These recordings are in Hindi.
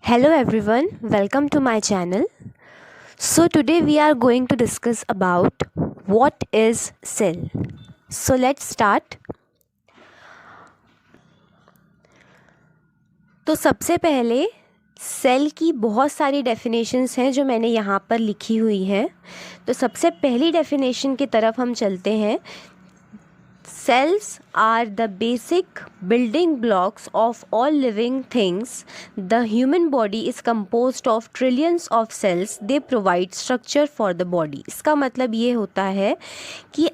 Hello everyone, welcome to my channel. So today we are going to discuss about what is cell. So let's start. तो सबसे पहले सेल की बहुत सारी डेफिनेशंस हैं जो मैंने यहाँ पर लिखी हुई हैं। तो सबसे पहली डेफिनेशन की तरफ हम चलते हैं। Cells are the basic building blocks of all living things. The human body is composed of trillions of cells. They provide structure for the body. इसका मतलब ये होता है कि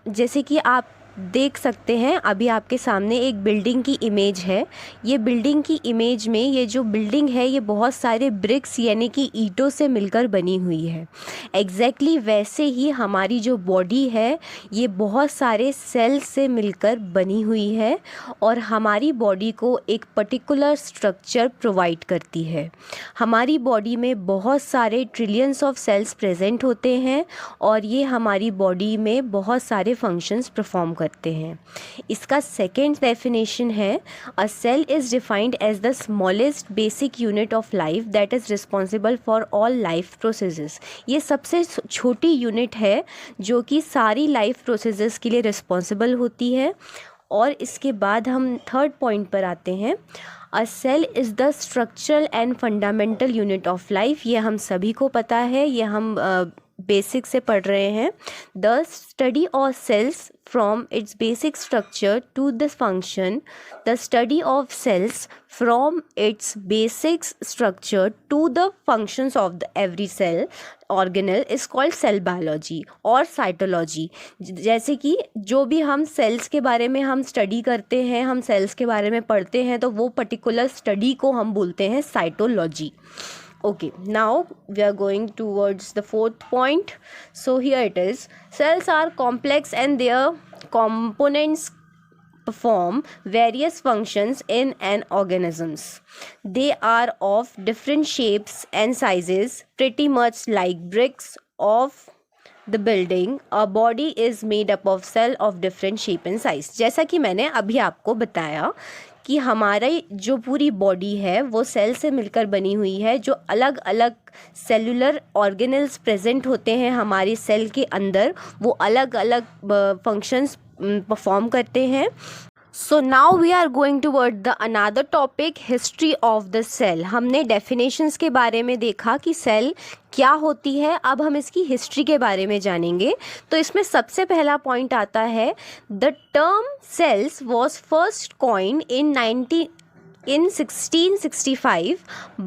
जैसे कि आप देख सकते हैं अभी आपके सामने एक बिल्डिंग की इमेज है। ये बिल्डिंग की इमेज में ये जो बिल्डिंग है ये बहुत सारे ब्रिक्स यानी कि ईंटों से मिलकर बनी हुई है। एग्जैक्टली वैसे ही हमारी जो बॉडी है ये बहुत सारे सेल्स से मिलकर बनी हुई है और हमारी बॉडी को एक पर्टिकुलर स्ट्रक्चर प्रोवाइड करती है। हमारी बॉडी में बहुत सारे ट्रिलियंस ऑफ सेल्स प्रेजेंट होते हैं और ये हमारी बॉडी में बहुत सारे फंक्शंस परफॉर्म करते हैं। इसका सेकेंड डेफिनेशन है a cell is defined as the smallest basic unit of life that is responsible for all life processes. ये सबसे छोटी यूनिट है जो कि सारी लाइफ प्रोसेसेस के लिए रिस्पॉन्सिबल होती है। और इसके बाद हम थर्ड पॉइंट पर आते हैं। A cell is the structural and fundamental unit of life. ये हम सभी को पता है, ये हम बेसिक से पढ़ रहे हैं। The study of cells from its basic structure to the function. The study of cells from its basic structure to the functions of the every cell organelle is called cell biology और cytology। जैसे कि जो भी हम सेल्स के बारे में हम स्टडी करते हैं, हम सेल्स के बारे में पढ़ते हैं, तो वो पर्टिकुलर स्टडी को हम बोलते हैं cytology. Okay, now we are going towards the fourth point. So here it is. Cells are complex and their components perform various functions in an organisms. They are of different shapes and sizes, pretty much like bricks of the building. A body is made up of cell of different shape and size. जैसा कि मैंने अभी आपको बताया कि हमारी जो पूरी बॉडी है वो सेल से मिलकर बनी हुई है। जो अलग अलग सेलुलर ऑर्गेनल्स प्रेजेंट होते हैं हमारी सेल के अंदर, वो अलग अलग फंक्शंस परफॉर्म करते हैं। So now we are going toward the another topic, history of the cell. हमने डेफिनेशंस के बारे में देखा कि सेल क्या होती है, अब हम इसकी हिस्ट्री के बारे में जानेंगे। तो इसमें सबसे पहला पॉइंट आता है, the term cells was first coin in 1665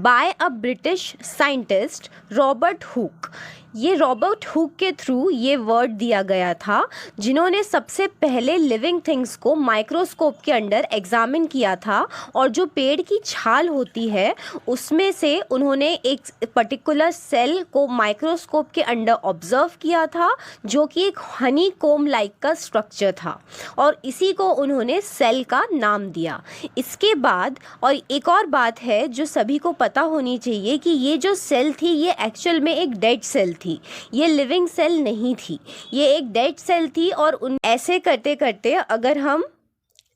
by a British scientist Robert Hooke. ये रॉबर्ट हुक के थ्रू ये वर्ड दिया गया था, जिन्होंने सबसे पहले लिविंग थिंग्स को माइक्रोस्कोप के अंडर एग्जामिन किया था और जो पेड़ की छाल होती है उसमें से उन्होंने एक पर्टिकुलर सेल को माइक्रोस्कोप के अंडर ऑब्जर्व किया था जो कि एक हनी कोम लाइक का स्ट्रक्चर था और इसी को उन्होंने सेल का नाम दिया। इसके बाद और एक और बात है जो सभी को पता होनी चाहिए कि ये जो सेल थी ये एक्चुअल में एक डेड सेल थी, ये लिविंग सेल नहीं थी, ये एक डेड सेल थी। और ऐसे करते करते अगर हम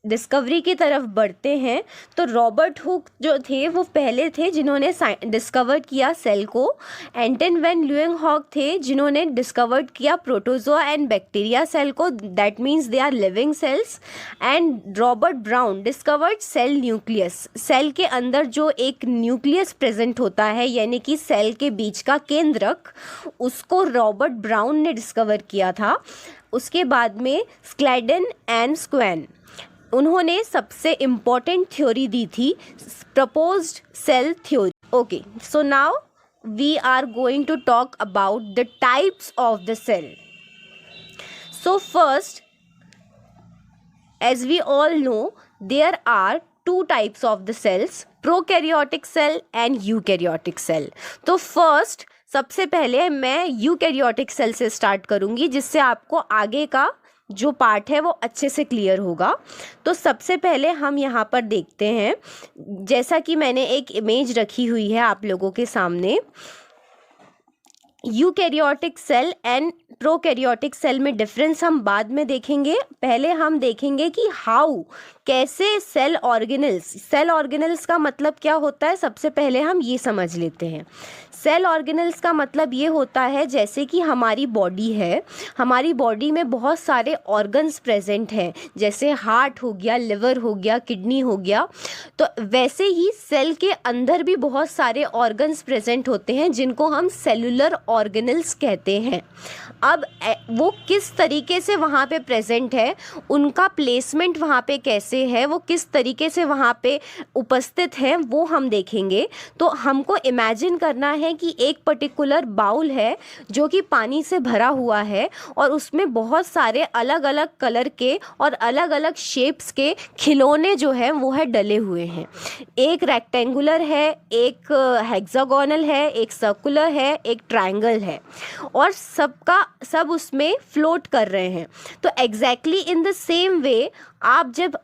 डिस्कवरी की तरफ बढ़ते हैं तो रॉबर्ट हुक जो थे वो पहले थे जिन्होंने डिस्कवर किया सेल को। एंटन वैन ल्यूएंगहॉक थे जिन्होंने डिस्कवर किया प्रोटोजोआ एंड बैक्टीरिया सेल को, that means they are living cells. And Robert Brown discovered cell nucleus. Cell के अंदर जो एक न्यूक्लियस प्रेजेंट होता है यानी कि सेल के बीच का केंद्रक, उसको रॉबर्ट ब्राउन ने डिस्कवर किया था। उसके बाद में स्क्लैडन एंड स्क्वैन, उन्होंने सबसे इम्पॉर्टेंट थ्योरी दी थी, proposed cell theory. Okay, so now we are going to talk about the types of the cell. So first, as we all know, there are two types of the cells, prokaryotic cell and eukaryotic cell. तो फर्स्ट, सबसे पहले मैं यूकैरियोटिक सेल से स्टार्ट करूंगी जिससे आपको आगे का जो पार्ट है वो अच्छे से क्लियर होगा। तो सबसे पहले हम यहाँ पर देखते हैं, जैसा कि मैंने एक इमेज रखी हुई है आप लोगों के सामने, eukaryotic cell and prokaryotic cell में डिफरेंस हम बाद में देखेंगे। पहले हम देखेंगे कि हाउ कैसे सेल ऑर्गेनल्स का मतलब क्या होता है, सबसे पहले हम ये समझ लेते हैं। सेल ऑर्गेनल्स का मतलब ये होता है जैसे कि हमारी बॉडी है, हमारी बॉडी में बहुत सारे ऑर्गन्स प्रेजेंट हैं, जैसे हार्ट हो गया, लिवर हो गया, किडनी हो गया, तो वैसे ही सेल के अंदर भी बहुत सारे ऑर्गन्स प्रेजेंट होते हैं जिनको हम सेलुलर ऑर्गेनल्स कहते हैं। अब वो किस तरीके से वहाँ पे प्रेजेंट है, उनका प्लेसमेंट वहाँ पे कैसे है, वो किस तरीके से वहाँ पे उपस्थित हैं, वो हम देखेंगे। तो हमको इमेजिन करना है कि एक पर्टिकुलर बाउल है जो कि पानी से भरा हुआ है और उसमें बहुत सारे अलग अलग कलर के और अलग अलग शेप्स के खिलौने जो हैं वो है डले हुए हैं। एक रेक्टेंगुलर है, एक हेक्सागोनल है, एक सर्कुलर है, एक ट्रायंगल है और सब उसमें फ्लोट कर रहे हैं। तो exactly in the same way आप जब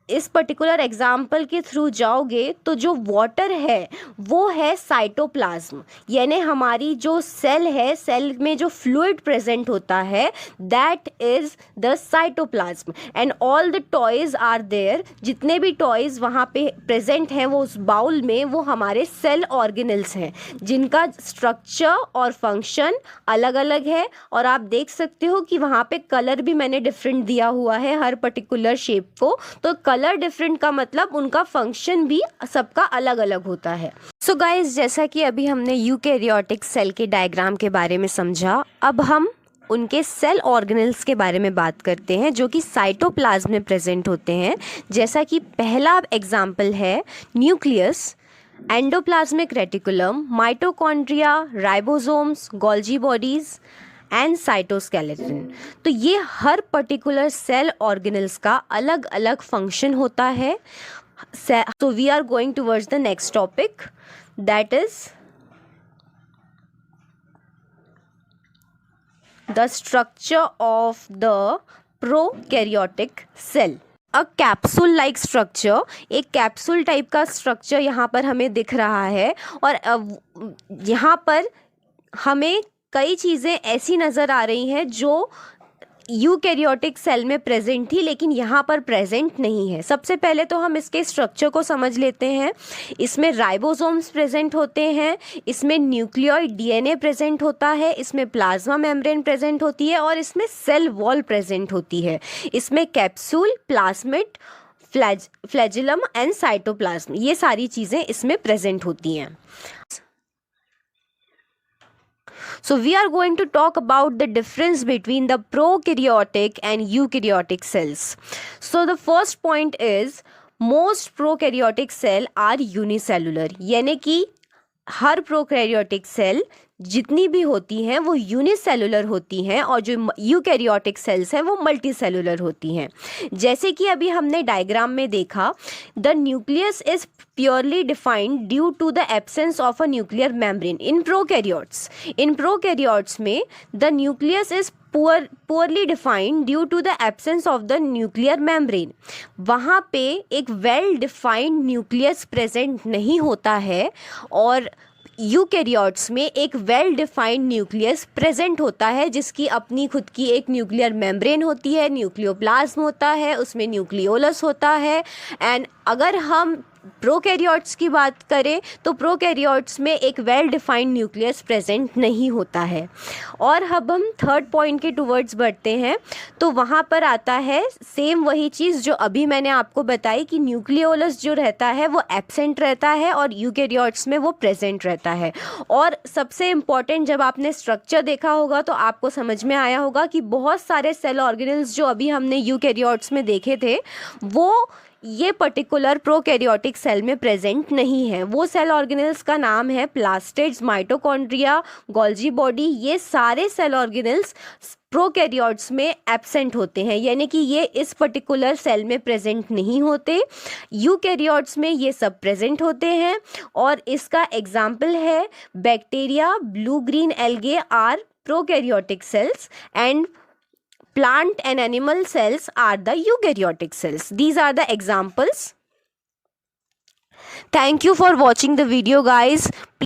इस पर्टिकुलर एग्जाम्पल के थ्रू जाओगे तो जो वाटर है वो है साइटोप्लाज्म, यानी हमारी जो सेल है, सेल में जो फ्लूइड प्रेजेंट होता है that is the cytoplasm and all the toys are there. जितने भी टॉयज़ वहाँ पे प्रेजेंट हैं वो उस बाउल में, वो हमारे सेल ऑर्गेनल्स हैं जिनका स्ट्रक्चर और फंक्शन अलग अलग है। और आप देख सकते हो कि वहाँ पे कलर भी मैंने डिफरेंट दिया हुआ है हर पर्टिकुलर शेप को। तो कलर डिफरेंट का मतलब उनका फंक्शन भी सबका अलग अलग होता है। सो गाइस, जैसा कि अभी हमने यूकैरियोटिक सेल के डायग्राम के बारे में समझा, अब हम उनके सेल ऑर्गेनल्स के बारे में बात करते हैं जो कि साइटोप्लाज्म में प्रेजेंट होते हैं। जैसा कि पहला एग्जाम्पल है nucleus, endoplasmic reticulum, mitochondria, ribosomes, Golgi bodies and cytoskeleton. तो ये हर पर्टिकुलर सेल ऑर्गेनल्स का अलग अलग फंक्शन होता है। So we are going towards the next topic, that is the structure of the prokaryotic cell. A capsule like structure, एक कैप्सूल टाइप का स्ट्रक्चर यहाँ पर हमें दिख रहा है और यहाँ पर हमें कई चीज़ें ऐसी नज़र आ रही हैं जो यूकैरियोटिक सेल में प्रेजेंट थी लेकिन यहाँ पर प्रेजेंट नहीं है। सबसे पहले तो हम इसके स्ट्रक्चर को समझ लेते हैं। इसमें राइबोसोम्स प्रेजेंट होते हैं, इसमें न्यूक्लियोइड डीएनए प्रेजेंट होता है, इसमें प्लाज्मा मेम्ब्रेन प्रेजेंट होती है और इसमें सेल वॉल प्रेजेंट होती है। इसमें capsule, plasmid, flagellum and cytoplasm, ये सारी चीज़ें इसमें प्रेजेंट होती हैं। So we are going to talk about the difference between the prokaryotic and eukaryotic cells. So the first point is most prokaryotic cell are unicellular, यानी कि हर प्रोकैरियोटिक सेल जितनी भी होती हैं वो यूनिसेलुलर होती हैं और जो यूकैरियोटिक सेल्स हैं वो मल्टीसेलुलर होती हैं। जैसे कि अभी हमने डायग्राम में देखा, the nucleus is purely defined due to the absence of a nuclear membrane in prokaryotes. In prokaryotes में the nucleus is poorly defined due to the absence of the nuclear membrane। वहाँ पे एक वेल डिफाइंड न्यूक्लियस प्रेजेंट नहीं होता है और यूकैरियोट्स में एक वेल डिफाइंड न्यूक्लियस प्रेजेंट होता है जिसकी अपनी खुद की एक न्यूक्लियर मेम्ब्रेन होती है, न्यूक्लियोप्लाज्म होता है, उसमें न्यूक्लियोलस होता है। एंड अगर हम प्रोकैरियोट्स की बात करें तो प्रोकैरियोट्स में एक वेल डिफाइंड न्यूक्लियस प्रेजेंट नहीं होता है। और अब हम थर्ड पॉइंट के टुवर्ड्स बढ़ते हैं तो वहाँ पर आता है सेम वही चीज़ जो अभी मैंने आपको बताई कि न्यूक्लियोलस जो रहता है वो एब्सेंट रहता है और यूकैरियोट्स में वो प्रेजेंट रहता है। और सबसे इम्पॉर्टेंट, जब आपने स्ट्रक्चर देखा होगा तो आपको समझ में आया होगा कि बहुत सारे सेल ऑर्गेनल्स जो अभी हमने यूकैरियोट्स में देखे थे वो ये पर्टिकुलर प्रोकैरियोटिक सेल में प्रेजेंट नहीं है। वो सेल ऑर्गेनल्स का नाम है प्लास्टिड्स, माइटोकॉन्ड्रिया, गोल्जी बॉडी। ये सारे सेल ऑर्गेनल्स प्रोकैरियोट्स में एब्सेंट होते हैं, यानी कि ये इस पर्टिकुलर सेल में प्रेजेंट नहीं होते। यूकैरियोट्स में ये सब प्रेजेंट होते हैं और इसका एग्जाम्पल है bacteria, blue green algae are prokaryotic cells and plant and animal cells are the eukaryotic cells. These are the examples. Thank you for watching the video, guys.